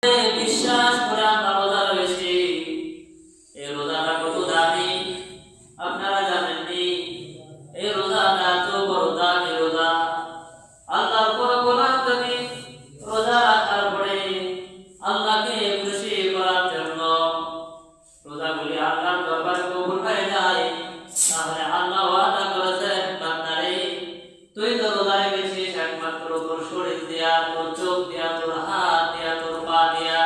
বিশ্বাস করে আমরা রোজা রয়েছি। এই রোজাটা কত দামি আপনারা জানেননি? এই রোজাটা এত বড় দামি রোজা। আল্লাহর কোন গোলাম যদি রোজা রাখার পরে আল্লাহকে খুশি করার জন্য রোজাগুলি আল্লাহর দরবারে কবুল হয়ে যায়, তাহলে আল্লাহ ওয়াদা করেছেন, বান্দারে তুই তো রোজা রেখেছিস একমাত্র তোর শরীর দিয়া, তোর চোখ দিয়া, তোর হাত দিয়া, তোর পা দিয়া।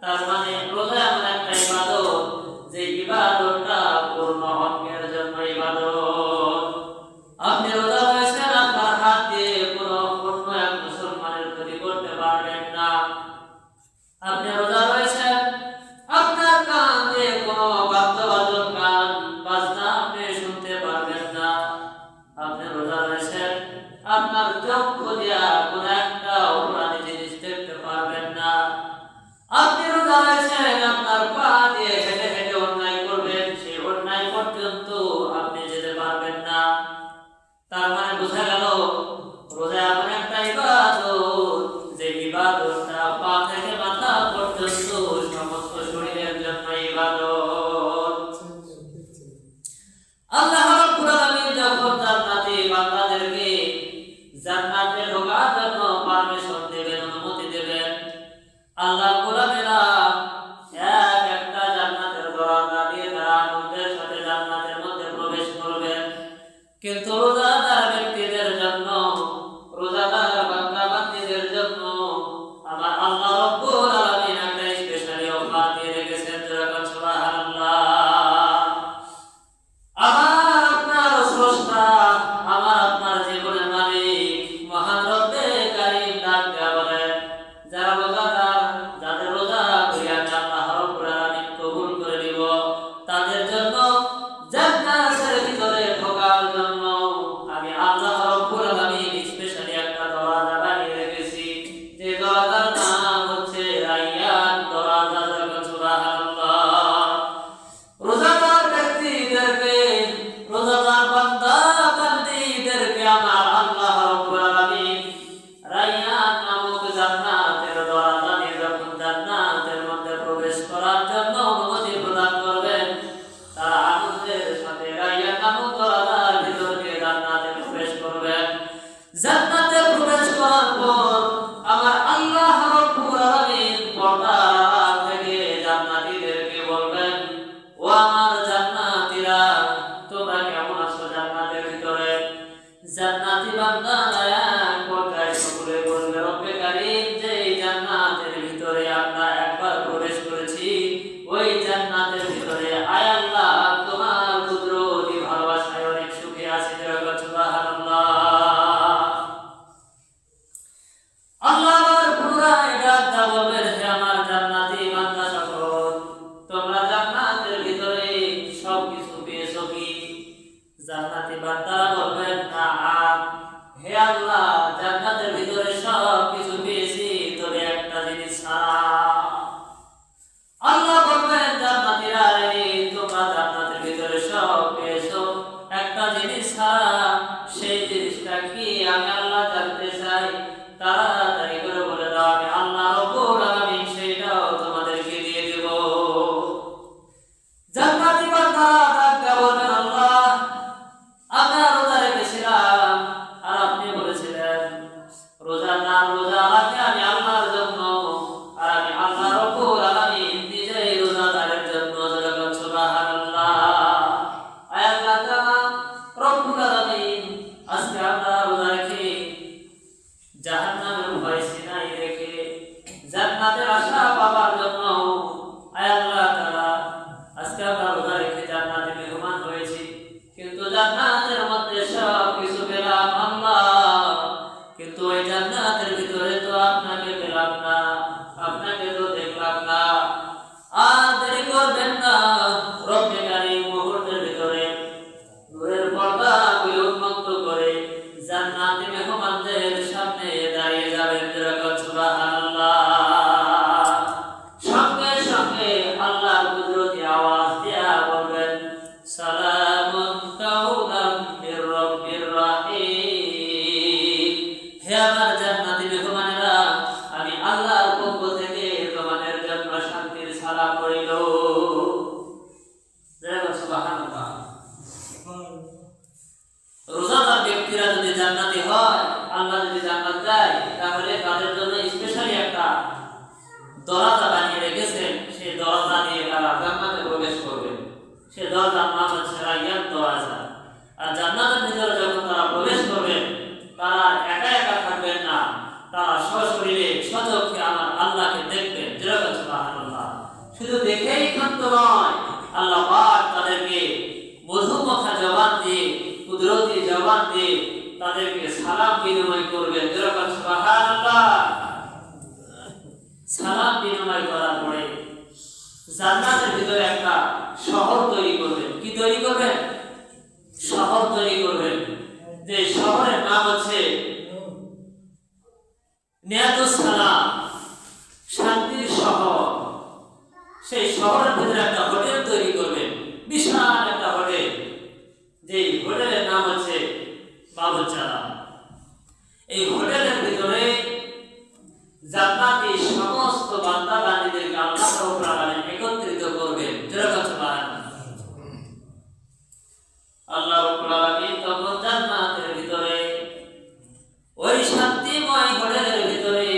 তার মানে রোজা এমন একটা ইবাদত যে ইবাদতটা পূর্ণ হকের জন্য ইবাদত। আপনি রোজা রয়েছেন, আপনার হাত দিয়ে অন্য এক মুসলমানের ক্ষতি করতে পারবেন না। আপনি রোজা রয়েছেন, আপনার কান দিয়ে কোনো বাদ্যবাদক গান বাজনা আপনি শুনতে পারবেন না। আপনি রোজা রয়েছেন, আপনার চক্ষু দিয়া কোন একটা অপরাধী জিনিস দেখতে পারবেন না। আপনি রোজা রয়েছেন, আপনার পা দিয়ে হেঁটে হেঁটে অন্যায় করবেন, সেই অন্যায় পর্যন্ত আপনি যেতে পারবেন না। তার মানে বোঝা গেল রোজা এমন একটা ইবাদত যে ইবাদতটা পা থেকে মাথা পর্যন্ত সমস্ত শরীরের জন্য ইবাদত। আল্লাহ রাব্বুল আলামিন যখন জান্নাতি বান্দাদেরকে জান্নাতে ঢোকার জন্য পারমিশন দেবেন, অনুমতি দেবেন, আল্লাহ গোলামেরা এক একটা জান্নাতের দরজা দিয়ে তারা আনন্দের সাথে জান্নাতের মধ্যে প্রবেশ করবেন। কিন্তু রোজাদার ব্যক্তিদের জন্য, রোজাদার বান্দা বান্দীদের জন্য আমার আল্লাহ রাব্বুল আলামিন একটা স্পেশালি অফার দিয়ে রেখেছেন। যেরকম সুবহানাল্লাহ। আমার আপনার স্রষ্টা, আমার আপনার জীবনের মালিক মহান রব্বে কারীম ডাক দেয়া বলেন, যারা রোজাদার, যাদের রোজা করিয়া আল্লাহ রাব্বুল আলামিন কবুল করে নিব, তাদের জন্য জান্নাতের ভিতরে ঢোকার জন্য আমি আল্লাহ রাব্বুল আলামিন স্পেশালি একটা দরজা বানিয়ে রেখেছি, যে দরজার নাম হচ্ছে রায়্যান দরজা। সুবহানাল্লাহ। রোজাদার ব্যক্তিদেরকে, রোজাদার বান্দা বান্দীদেরকে আমার আল্লাহ রাব্বুল আলামিন রায়্যান নামক জান্নাতের দরজা দিয়ে যখন জান্নাতের মধ্যে প্রবেশ করার জন্য অনুমতি প্রদান করবেন, তারা আনন্দের সাথে রায়্যান নামক দরজার ভিতর দিয়ে জান্নাতে প্রবেশ করবেন। জান্নাতে প্রবেশ করার পর আমার আল্লাহ রাব্বুল আলামিন পর্দার আড়াল থেকে জান্নাতীদেরকে বলবেন, ও আমার জান্নাতীরা, তোমরা কেমন আছো জান্নাতের ভিতরে? জান্নাতী বান্দারা এক পর্যায়ে সকলে বলবে, রব্বে কারীম, যে জান্নাতের ভিতরে আমরা একবার প্রবেশ করেছি, ওই জান্নাতের ভিতরে আয় আল্লাহ তোমার কুদরতি ভালোবাসায় অনেক সুখে আছি। যেরকম সুবহানাল্লাহ। আল্লাহ পুনরায় ডাক দেয়া বলবেন, হে আমার জান্নাতী বান্দা সকল, তোমরা জান্নাতের ভিতরে সবকিছু পেয়েছো কি? জান্নাতী বান্দারা বলবেন, নাআম, হে আল্লাহ, জান্নাতের ভিতরে সবকিছু পেয়েছি, তবে একটা জিনিস ছাড়া। আল্লাহ বলবেন, জান্নাতীরা, তোমরা জান্নাতের ভিতরে সব পেয়েছো, একটা জিনিস ছাড়া। সেই জিনিসটা কি আমি আল্লাহ জানতে চাই। তাড়াতাড়ি করে বলে দাও, আমি আল্লাহ রাব্বুল আলামিন সেটাও তোমাদেরকে দিয়ে দেব। জান্নাতী বান্দারা ডাক দেয়া বলবেন, আল্লাহ, আমরা রোজা রেখেছিলাম আর আপনি বলেছিলেন রোজাদার রোজা রাখে আমি আল্লাহর জন্য, আর আমি আল্লাহ রাব্বুল আলামিন নিজেই রোজাদারের জন্য। যেরকম সুবহানাল্লাহ। আল্লাহ তাআলা রব্বুল আলামিন আজকে আমরা রোজা রেখে জাহান্নামের ভয় সিনায় রেখে জান্নাতের আশা পাবার জন্য আল্লাহ তাআলা আজকে আমরা রোজা রেখে জান্নাতে মেহমান হয়েছি। কিন্তু জান্নাতের মধ্যে সব কিছু পেলাম আল্লাহ, কিন্তু ওই জান্নাতের ভিতরে তো আপনাকে পেলাম না, আপনাকে তো দেখলাম না। আর দেরি করবেন না, রব্বে কারীম মুহূর্তের ভিতরে নূরের পর্দা উন্মুক্ত করে জান্নাতি মেহমানদের সামনে দাঁড়িয়ে যাবেন। যেরকম সুবহানাল্লাহ। দরজা বানিয়ে রেখেছেন, সেই দরজা দিয়ে তারা জান্নাতে প্রবেশ করবে। সেই দরজার নাম হচ্ছে রায়্যান দরজা। আর জান্নাতের ভিতরে যখন তারা প্রবেশ করবেন, তারা একা একা থাকবেন না, তারা সশরীরে সচক্ষে আমার আল্লাহকে দেখবেন। যেরকম সুবহানাল্লাহ। শুধু দেখেই ক্ষান্ত নয়, আল্লাহ পাক তাদেরকে মধুমথা জবান দিয়ে, কুদরতি জবান দিয়ে তাদেরকে সালাম বিনিময় করবেন। যেরকম সুবহানাল্লাহ। সালাম বিনিময় করার পরে জান্নাতের ভিতরে একটা শহর তৈরি করবেন। কি তৈরি করবেন? শহর তৈরি করবেন। যে শহরের নাম হচ্ছে নিয়াতুস সালাম, শান্তির শহর। সেই শহরের ভিতরে একটা হোটেল তৈরি করবেন, বিশাল একটা হোটেল। যে হোটেলের নাম হচ্ছে বাবুচালা। এই হোটেলের ভিতরে জান্নাতি সমস্ত বান্দা বান্দীদেরকে আল্লাহ রাব্বুল আলামিন একত্রিত করবেন। যেরকম সুবহানাল্লাহ। আল্লাহ রাব্বুল আলামিন তখন জান্নাতের ভিতরে ওই শান্তিময় হোটেলের ভিতরে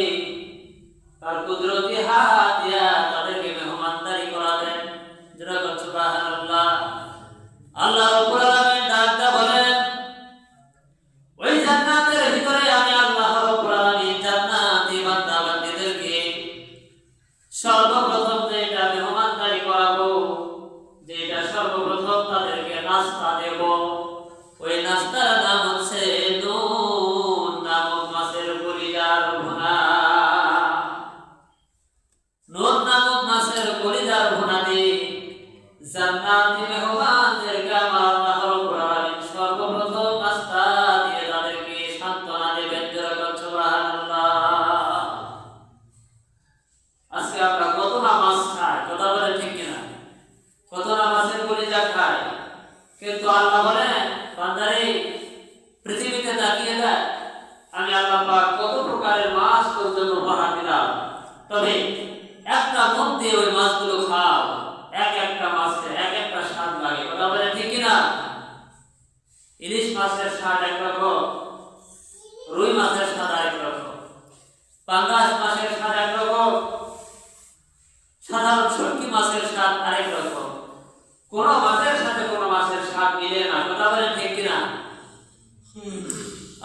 তার কুদরতি হাত দিয়া তাদেরকে মেহমানদারি করাবেন। যেরকম সুবহানাল্লাহ। আল্লাহ রাব্বুল আলামিন ডাকতে বলেন, ওই জান্নাতের ভিতরে আমি আল্লাহ রাব্বুল আলামিন জান্নাতি বান্দা বান্দীদেরকে সর্বপ্রথম যেটা মেহমানদারি করাবো, যেটা সর্বপ্রথম তাদেরকে নাস্তা দেব, ওই নাস্তার নাম হচ্ছে নুন নামক মাছের কলিজার ভুনা। নুন নামক মাছের কলিজার ভুনা দিয়ে জান্নাতি মেহমানদেরকে আমার আল্লাহ রাব্বুল আলামিন সর্বপ্রথম নাস্তা দিয়ে তাদেরকে সান্ত্বনা দেবেন। যেরকম সুবহানাল্লাহ। আজকে আমরা কত না মাছ খাই, কথা বলে ঠিক কিনা? কত না মাছের কলিজা খাই, কিন্তু আল্লাহ বলেন, বান্দারে পৃথিবীতে তাকিয়ে দেখ, আমি আল্লাহ পাক কত প্রকারের মাছ তোর জন্য উপহার দিলাম। তবে একটা মন দিয়ে ওই মাছগুলো খাও, এক একটা মাছের এক একটা স্বাদ লাগে। কথা বলে ঠিক কিনা? ইলিশ মাছের স্বাদ একরকম, রুই মাছের স্বাদ আরেক রকম, পাঙ্গাস মাছের স্বাদ একরকম, সাধারণ শুটকি মাছের স্বাদ আরেক রকম। কোন মাছের সাথে কোন মাছের স্বাদ মিলে না। কথা বলে ঠিক কিনা?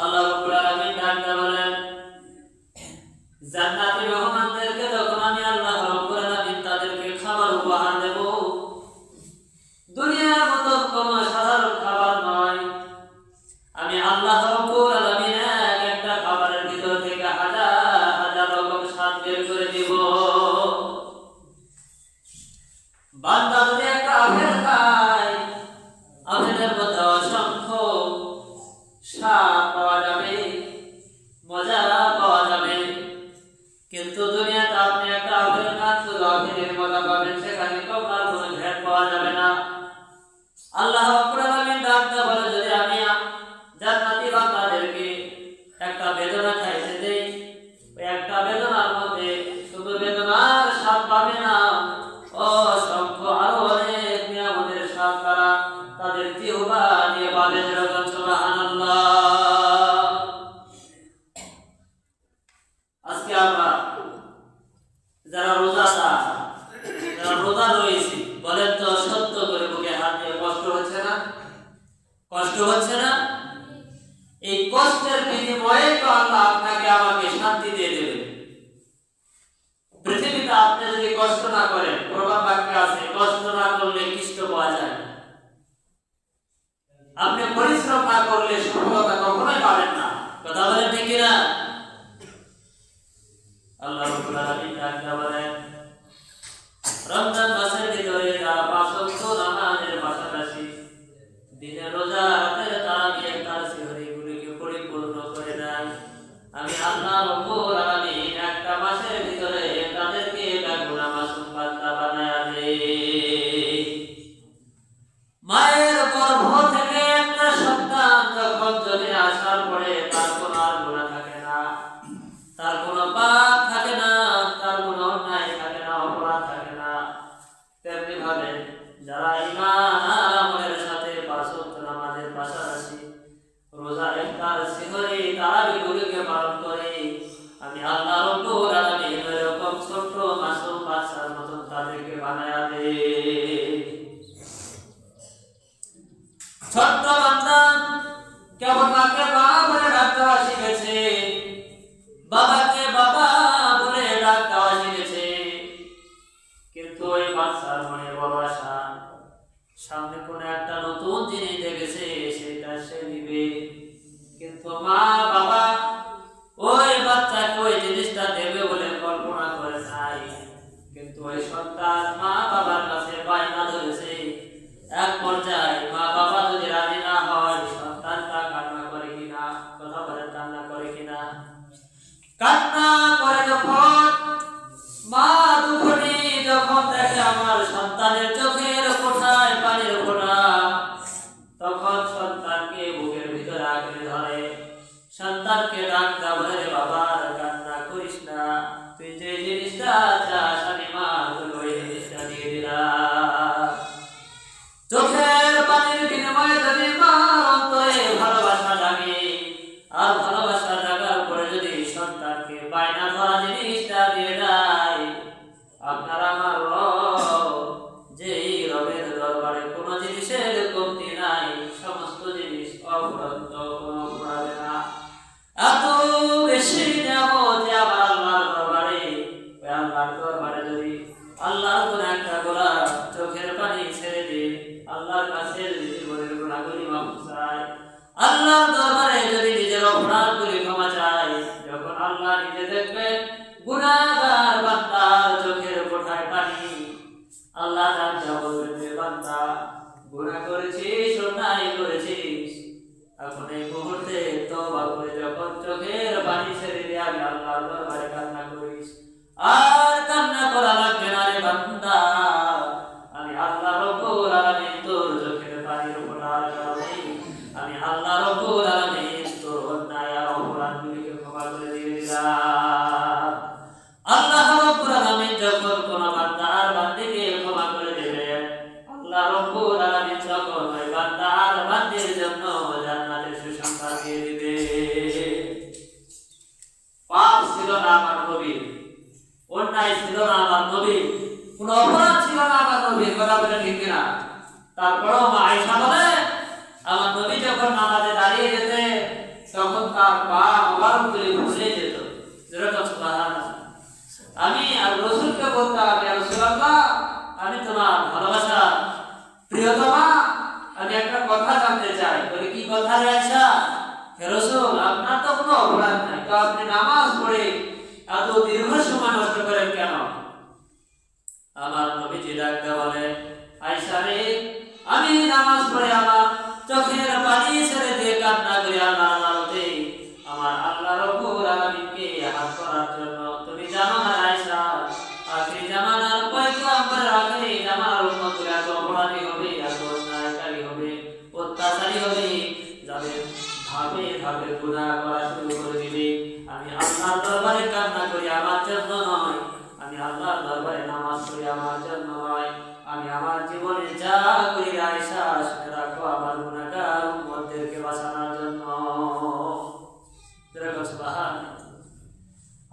আল্লাহ রাব্বুল আলামিন ডাকতে বলেন, জান্নাতি মেহমানদেরকে যখন আমি আল্লাহ রাব্বুল আলামিন তাদেরকে খাবার উপহার দেব, দুনিয়ার মতো কোন সাধারণ খাবার নয়। আমি আল্লাহ রাব্বুল আলামিন এক একটা খাবারের ভিতর থেকে হাজার হাজার রকম স্বাদ বের করে দিব। বান্দা যদি একটা আপেল খায়, আপেলের মধ্যে অসংখ্য স্বাদ পাওয়া যাবে, মজা পাওয়া যাবে। কিন্তু দুনিয়াতে আপনি একটা আপেল খান, শুধু আপেলের মজা পাবেন, সেখানে কখনো কোনো ভেদ পাওয়া যাবে না। আল্লাহ রাব্বুল আলামিন ডাকতে বলে, যদি আমি জান্নাতি বান্দাদেরকে একটা বেদনা খাইতে দেই, ওই একটা বেদনার মধ্যে শুধু বেদনার স্বাদ পাবে না, অসংখ্য আরো অনেক নিয়ামতের স্বাদ তারা তাদের জিহ্বা দিয়ে পাবে। যেরকম সুবহানাল্লাহ। আজকে আমরা যারা রোজাদার, যারা রোজা রয়েছি, বলেন তো সত্য করে বুকে হাত দিয়ে, কষ্ট হচ্ছে না? কষ্ট হচ্ছে না? এই কষ্টের বিনিময়ে তো আল্লাহ আপনাকে আমাকে শান্তি দিয়ে দেবে। পৃথিবীতে আপনি যদি কষ্ট না করেন, প্রবাদ বাক্য আছে, কষ্ট না করলে কৃষ্ট পাওয়া যায় না। আপনি পরিশ্রম না করলে সফলতা কখনোই পাবেন না। কথা বলেন ঠিক কিনা? আল্লাহ রাব্বুল আলামিন ডাকতে বলেন, রমজান মাসের ভিতরে যারা পাঁচ ওয়াক্ত নামাজের পাশাপাশি দিনের রোজা, রাতের তারাবিহ, তার সিহরিগুলিকে পরিপূর্ণ করে দেয়, আমি আল্লাহ রাব্বুল আলামিন একটা মাসের ভিতরে তাদেরকে বেগুনা মাসুম বান্দা বানায়া দেই। মায়ের গর্ভ থেকে একটা সন্তান যখন জন্মে আসার পরে তার কোনো আর গুনাহ থাকে না, তার কোনো পাপ থাকে না, তার কোনো অন্যায় থাকে না, অপরাধ থাকে না। তেমনি ভাবে যারা ঈমান আর আমলের সাথে পাঁচ ওয়াক্ত নামাজের পাশাপাশি রোজা, ইফতার, সিহরি, তারাবিহগুলোকে পালন করে, আমি আল্লাহ রাব্বুল আলামিন এরকম ছোট্ট মাস বাচ্চার মতন তাদেরকে বানায়া দে। ছোট্ট বান্দা কেবল মাকে মা বলে ডাক দেওয়া শিখেছে, বাবাকে বাবা বলে ডাক দেওয়া শিখেছে, কিন্তু ওই বাচ্চার মনে বড় আশা, সামনে কোন একটা নতুন জিনিস দেখেছে সেটা সে দিবে, কিন্তু মা বাবা ওই বাচ্চাকে ওই জিনিসটা দেবে বলে কল্পনা করে নাই। কিন্তু ওই সন্তান মা বাবার কাছে বায়না ধরেছে। এক পর্যায়ে মা বাবা যদি রাজি না হয়, সন্তানটা কান্না করে কিনা, কথা বলে কান্না করে কিনা, কান্না করে যখন মা দুঃখী যখন দেখে আমার সন্তানের চোখের কোঠায় পানির ফোঁটা, তখন সন্তানকে বুকের ভিতরে আঁকড়ে ধরে, সন্তানকে ডাক দা বলে, রে বাবা কান্না করিস না, তুই যে জিনিসটা চাস আমি মা তোকে ওই জিনিসটা দিয়ে দিলাম। চোখের পানির বিনিময়ে যদি মার অন্তরে ভালোবাসা জাগে, আর ভালোবাসা জাগার পরে যদি সন্তানকে বায়না ধরা জিনিসটা দিয়ে দেয়, আপনার আমার রব, যেই রবের দরবারে কোনো জিনিসের কমতি নাই, সমস্ত জিনিস অফুরন্ত, কোনো ফুরাবে না। এত বেশি নিয়ামত যে আবার আল্লাহর দরবারে, ওই আল্লাহর দরবারে যদি আল্লাহর কোন একটা গোলাপ চোখের পানি ছেড়ে দিয়ে আল্লাহর কাছে যদি জীবনের গুনাহগুলি মাফ চায়, আল্লাহর দরবারে যদি নিজের অপরাধগুলি ক্ষমা চায়, যখন আল্লাহ নিজে দেখবেন গুনাহগার বান্দার চোখের কোঠায় পানি, আল্লাহ তাআলা বলবেন, যে বান্দা গুনাহ করেছিস, অন্যায় করেছিস, এখন এই মুহূর্তে তওবা করে যখন চোখের পানি ছেড়ে দিয়ে আমি আল্লাহর দরবারে কান্না করিস, আর কান্না করা লাগবে না রে বান্দা, আমি আল্লাহ রব্বুল আলামিন তোর চোখের পানির ফোঁটার কারণে আমি আল্লাহ রব্বুল আলামিন তোর অন্যায় আর অপরাধগুলিকে ক্ষমা করে দিয়ে দিলাম। আল্লাহ রব্বুল আলামিন যখন কোন বান্দা আর বান্দিকে ক্ষমা করে দেবেন, আল্লাহ রব্বুল আলামিন তখন ওই বান্দা আর বান্দির জন্য জান্নাতের সুসংবাদ দিয়ে দিবে। পাপ ছিল না আমার নবীর, অন্যায় ছিল না আমার নবীর, কোন অপরাধ ছিল না আমার নবীর, কথা বলে ঠিক কিনা? তারপরেও মা আয়েশা বলে, আমার নবী যখন নামাজে দাঁড়িয়ে যেতে তখন তার পা মোবারকগুলি ঘুরে যেত। যেরকম সুবহানাল্লাহ। আমি আর রাসূলকে বলতাম, ইয়া রাসূলুল্লাহ, আমি তোমার ভালোবাসা প্রিয়তমা, আমি একটা কথা জানতে চাই। বলে, কি কথা রে আয়েশা? হে রাসূল, আপনার তো কোনো অপরাধ নাই, তো আপনি নামাজ পড়ে এত দীর্ঘ সময় নষ্ট করেন কেন? আমার নবীজি ডাকতে বলে, আয়েশা রে, আমি নামাজ পড়ে আমার চোখের পানি ছেড়ে দিয়ে কান্না করি আল্লাহর আদালতে আমার আল্লাহ রব্বুল আলামিনকে হাত করার জন্য। তুমি জানো না আয়েশা, আখির জামানার পয়গম্বর আখির জামানার উম্মতরা এত অপরাধী হবে, এত অন্যায়কারী হবে, অত্যাচারী হবে, যাদের ধাপে ধাপে গুনাহ করা শুরু করে দিবে। আমি আল্লাহর দরবারে কান্না করি আমার জন্য নয়, আমি আল্লাহর দরবারে নামাজ পড়ি আমার জন্য নয়, আমি আমার জীবনে যা করি আয়েশা শুনে রাখো আমার গুনাহগার উম্মতদেরকে বাঁচানোর জন্য। সুবহানাল্লাহ।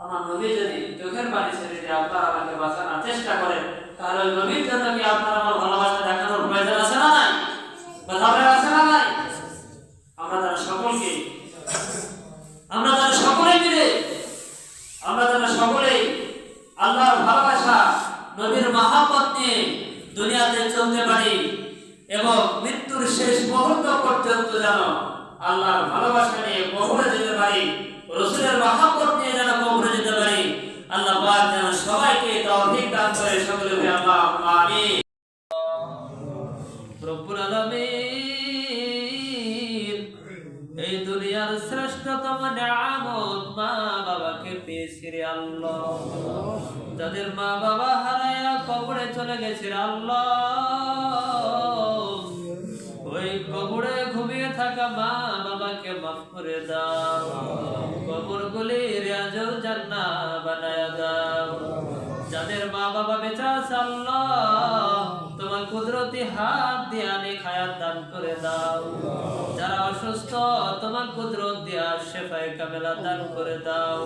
আমার নবী যদি চোখের পানি ছেড়ে দিয়ে আপনারা আমাকে বাঁচানোর চেষ্টা করেন, তাহলে ওই নবীর জন্য কি আপনার আমার ভালোবাসা দেখানোর প্রয়োজন আছে না নাই? কথা বলে আছে না নাই? আমরা তারা সকলেই মিলে আমরা তারা সকলেই আল্লাহর ভালোবাসা, নবীর মহব্বত নিয়ে দুনিয়াতে চলতে পারি এবং মৃত্যুর শেষ মুহূর্ত পর্যন্ত যেন আল্লাহর ভালোবাসা নিয়ে কবরে যেতে পারি, রাসূলের মহব্বত নিয়ে যেন কবরে যেতে পারি। আল্লাহ পাক যেন সবাইকে তৌফিক দান করে। সকলে বলি আল্লাহুম্মা আমিন। রব্বুল আলামিন এই দুনিয়ার শ্রেষ্ঠতম নিয়ামত মা বাবাকে পেয়েছি রে আল্লাহ। যাদের মা বাবা হারায়া কবরে চলে গেছে রে আল্লাহ, ওই কবরে ঘুমিয়ে থাকা মা বাবাকে মাফ করে দাও, কবরগুলি রিয়াজুল জান্নাহ বানায়া দাও। যাদের মা বাবা বেঁচে আছে আল্লাহ, তোমার কুদরতি হাত দিয়ে অনেক হায়াত দান করে দাও। যারা অসুস্থ তোমার কুদরত দিয়ে শিফায়ে কামেলা দান করে দাও।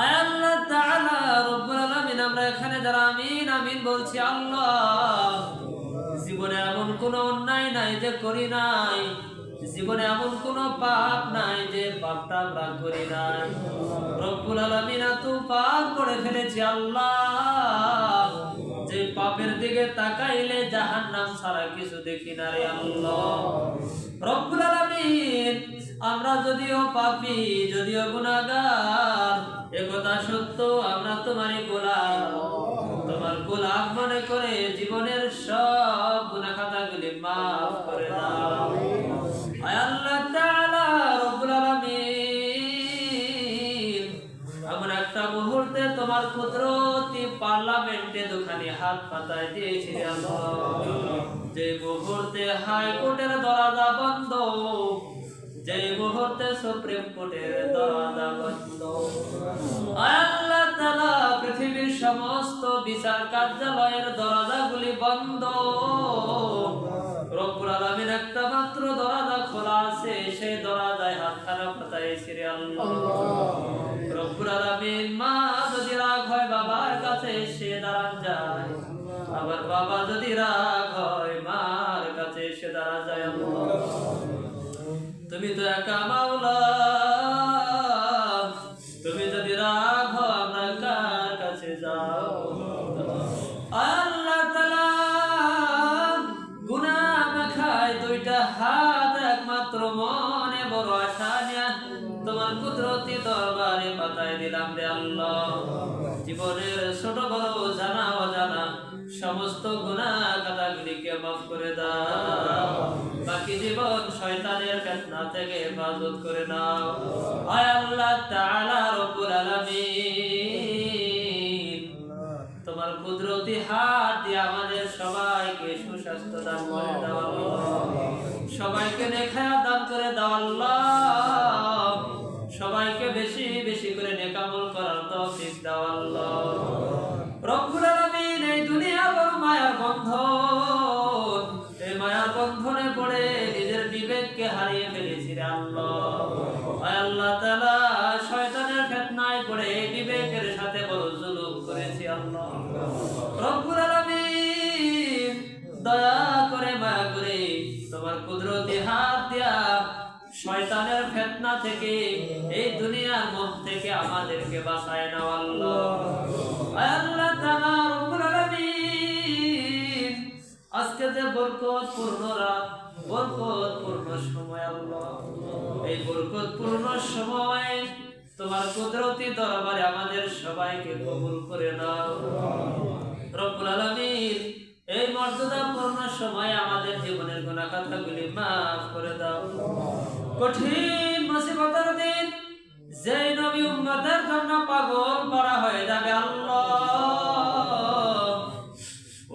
আয় আল্লাহ তাআলা রব্বুল আলামিন, আমরা এখানে আমিন বলছি। আল্লাহ, জীবনে এমন কোনো অন্যায় নাই যে করি নাই, জীবনে এমন কোনো পাপ নাই যে পাপটা আমরা করি নাই। রব্বুল আলামিন এত পাপ করে ফেলেছি আল্লাহ, যে পাপের দিকে তাকাইলে জাহান্নাম ছাড়া কিছু দেখি না রে আল্লাহ। রব্বুল আলামিন, আমরা যদিও পাপী, যদিও গুনাহগার, একথা সত্য আমরা তোমারই গোলাম। তোমার গোলাম মনে করে জীবনের সব গুনাহ খাতাগুলি মাফ করে দাও। আয় আল্লাহ তাআলা, রব্বুল আলামিন, এমন একটা মুহূর্তে তোমার কুদরতি পার্লামেন্টে দুখানি হাত পাতায় দিয়েছি আল্লাহ, যে মুহূর্তে হাইকোর্টের দরজা বন্ধ, যে মুহূর্তে সুপ্রিম কোর্টের দরজা বন্ধ। আল্লাহ তাআলা, পৃথিবীর সমস্ত বিচার কার্যালয়ের দরজাগুলি বন্ধ। রব্বুল আলামিন একটা মাত্র দরজা খোলা আছে, সেই দরজায় হাতখানা পাতাইছি রে আল্লাহ। রব্বুল আলামিন, মা যদি রাগ হয় বাবার কাছে সে দাঁড়ান যায়, আবার বাবা যদি রাগ হয় মার কাছে সে দাঁড়া যায়। আল্লাহ, তুমি তো একা মাওলা, তুমি যদি রাগ হও আমরা কার কাছে যাও? আল্লাহ তাআলা, গুনাহ মাখায় দুইটা হাত, একমাত্র মনে বড় আশা নিয়ে তোমার কুদরতি দরবারে পাতায় দিলাম রে আল্লাহ। জীবনের ছোট বড় জানা অজানা সমস্ত গুনাহ খাতাগুলিকে মাফ করে দাও। বাকি জীবন শয়তানের ফিতনা থেকে হেফাজত করে নাও। আয় আল্লাহ তাআলা, রব্বুল আলামিন, তোমার কুদরতি হাত দিয়ে আমাদের সবাইকে সুস্বাস্থ্য দান করে দাও আল্লাহ, সবাইকে নেখায়া দান করে দাও আল্লাহ, সবাইকে বেশি বেশি করে নেক আমল করার তৌফিক দাও আল্লাহ। রব্বুল আলামিন, এই দুনিয়া বড় মায়ার বন্ধন, এই মায়ার বন্ধনে পড়ে নিজের বিবেককে হারিয়ে ফেলেছি রে আল্লাহ। আয় আল্লাহ তাআলা, শয়তানের ফিতনায় পড়ে এই বিবেকের সাথে বড় জুলুম করেছি আল্লাহ। রব্বুল আলামিন, দয়া করে মায়া করে তোমার কুদরতি হাত দিয়া শয়তানের ফিতনা থেকে, এই দুনিয়ার মোহ থেকে আমাদেরকে বাঁচায় নাও আল্লাহ। আয় আল্লাহ তাআলা, রব্বুল আলামিন, আজকে যে বরকতপূর্ণ রাত, বরকতপূর্ণ সময় আল্লাহ, এই বরকতপূর্ণ সময় তোমার কুদরতি দরবারে আমাদের সবাইকে কবুল করে নাও। রব্বুল আলামিন, এই মর্যাদাপূর্ণ সময় আমাদের জীবনের গুনাহ খাতাগুলি মাফ করে দাও। কঠিন মুসিবতের দিন যেই নবী উম্মতের জন্য পাগল করা হয়ে যাবে আল্লাহ,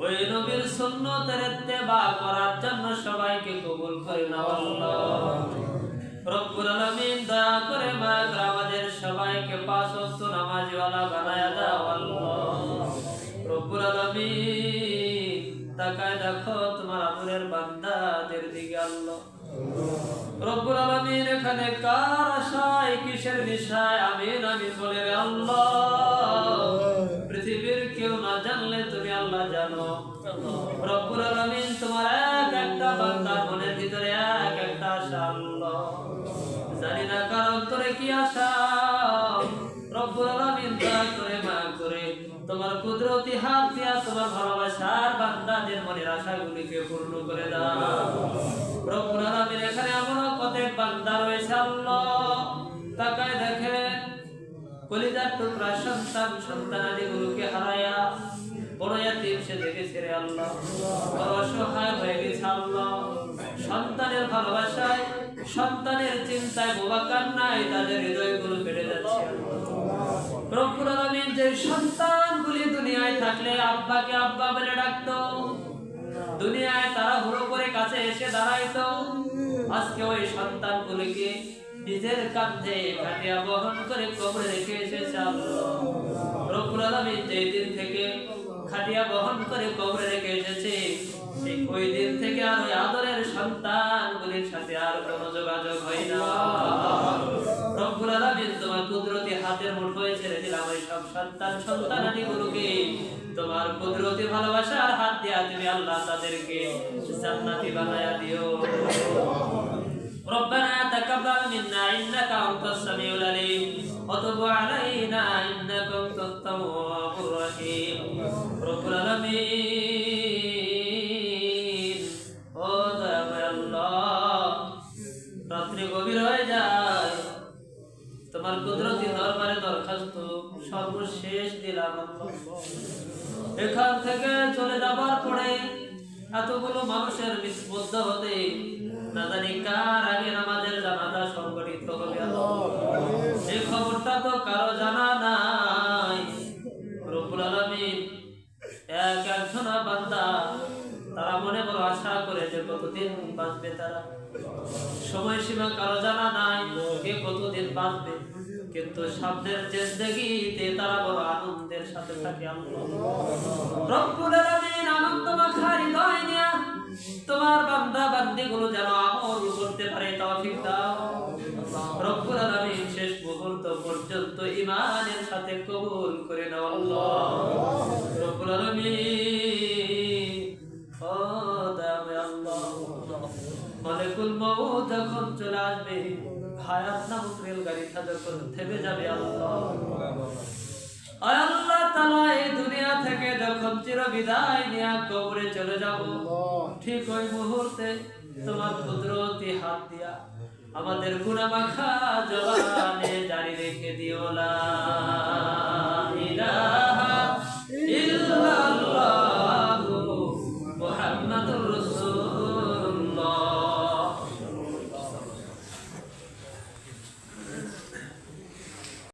ওই নবীর সুন্নতের ইত্তেবা করার জন্য সবাইকে কবুল করে নাও আল্লাহ। রব্বুল আলামিন, দয়া করে মায়া করে আমাদের সবাইকে পাঁচ ওয়াক্ত নামাজওয়ালা বানায়া দাও আল্লাহ। রব্বুল আলামিন, তাকায় দেখো তোমার আমলের বান্দাদের দিকে আল্লাহ। রব্বুল আলামিন, এখানে কার আশায় কিসের নেশায় আমিন আমিন বলে রে আল্লাহ। পৃথিবীর কেউ না জানলে তুমি আল্লাহ জানো। রব্বুল আলামিন, তোমার এক একটা বান্দার মনের ভিতরে এক একটা আশা আল্লাহ, জানি না কার অন্তরে কি আশা। রব্বুল আলামিন, দয়া করে মায়া করে তোমার কুদরতি হাত দিয়া তোমার ভালোবাসার বান্দাদের মনের আশাগুলিকে পূর্ণ করে দাও। রব্বুল আলামিন, এখানে এমন কতক বান্দা রয়েছে আল্লাহ, তাকায় দেখেন কলিজার টুকরা সন্তান সন্তানাদিগুলোকে হারায়া বড় ইয়াতীম সে দেখেছে রে আল্লাহ, বড় অসহায় হয়ে গেছে আল্লাহ। সন্তানের ভালোবাসায়, সন্তানের চিন্তায় বোবা কান্নায় তাদের হৃদয়গুলো কেটে যাচ্ছে। রব্বুল আলামিন, যে সন্তানগুলি দুনিয়ায় থাকলে আব্বাকে আব্বা বলে ডাকতো, দুনিয়ায় তারা হুড়ো করে কাছে এসে দাঁড়াইতো, আজকে ওই সন্তানগুলিকে নিজের কাঁধে কাটিয়া বহন করে কবরে রেখে এসেছে আল্লাহ। রব্বুল আলামিন, যেই দিন থেকে খাটিয়া বহন করে কবরে রেখে এসেছে, ঠিক ওই দিন থেকে আর ওই আদরের সন্তানগুলির সাথে আর কোনো যোগাযোগ হয় না। রব্বুল আলামিন তোমার কুদরতি হাতের মুঠোয় ছেড়ে দিলাম ওই সব সন্তানাদিগুলোকে তোমার কুদরতি ভালোবাসার হাত দিয়া তুমি আল্লাহ তাদেরকে জান্নাতি বানায়া দিও। ربنا تقبل منا إنك أنت السميع العليم وتب علينا إنك أنت التواب الرحيم رب العالمين ও দয়াময় আল্লাহ, রাত্রি গভীর হয়ে যায়, তোমার কুদরতি দরবারে দরখাস্ত সর্বশেষ দিলাম। এখান থেকে চলে যাবার পরে এতগুলো মানুষের মধ্য হতে না জানি কার আগে নামাজের জানাজা সংগঠিত হবে, এই খবরটা তো কারো জানা নাই। রব্বুল আলামিন একজন বান্দা তারা মনে বড় আশা করে যে কতদিন বাঁচবে, তারা সময়সীমা কারো জানা নাই কে কতদিন বাঁচবে, কিন্তু সামনের জিন্দেগিতে তারা বড় আনন্দের সাথে থাকে। রব্বুল আলামিন আনন্দ মাখা হৃদয় নিয়ে তোমার বান্দা বান্দিগুলো যেন আমল করতে পারে তৌফিক দাও। রব্বুল আলামিন শেষ মুহূর্ত পর্যন্ত ঈমানের সাথে কবুল করে নাও আল্লাহ। রব্বুল আলামিন ও দয়াময় আল্লাহ, মালিকুল মউত যখন চলে আসবে, হায়াত নামক রেলগাড়িটা যখন থেমে যাবে আল্লাহ, আল্লাহ তাআলা এই দুনিয়া থেকে যখন চিরবিদায় নিয়ে কবরে চলে যাব, ঠিক ওই মুহূর্তে তোমার কুদরতি হাত দিয়া আমাদের গুনাহ মাখা জবানে জারি রেখে দিও লা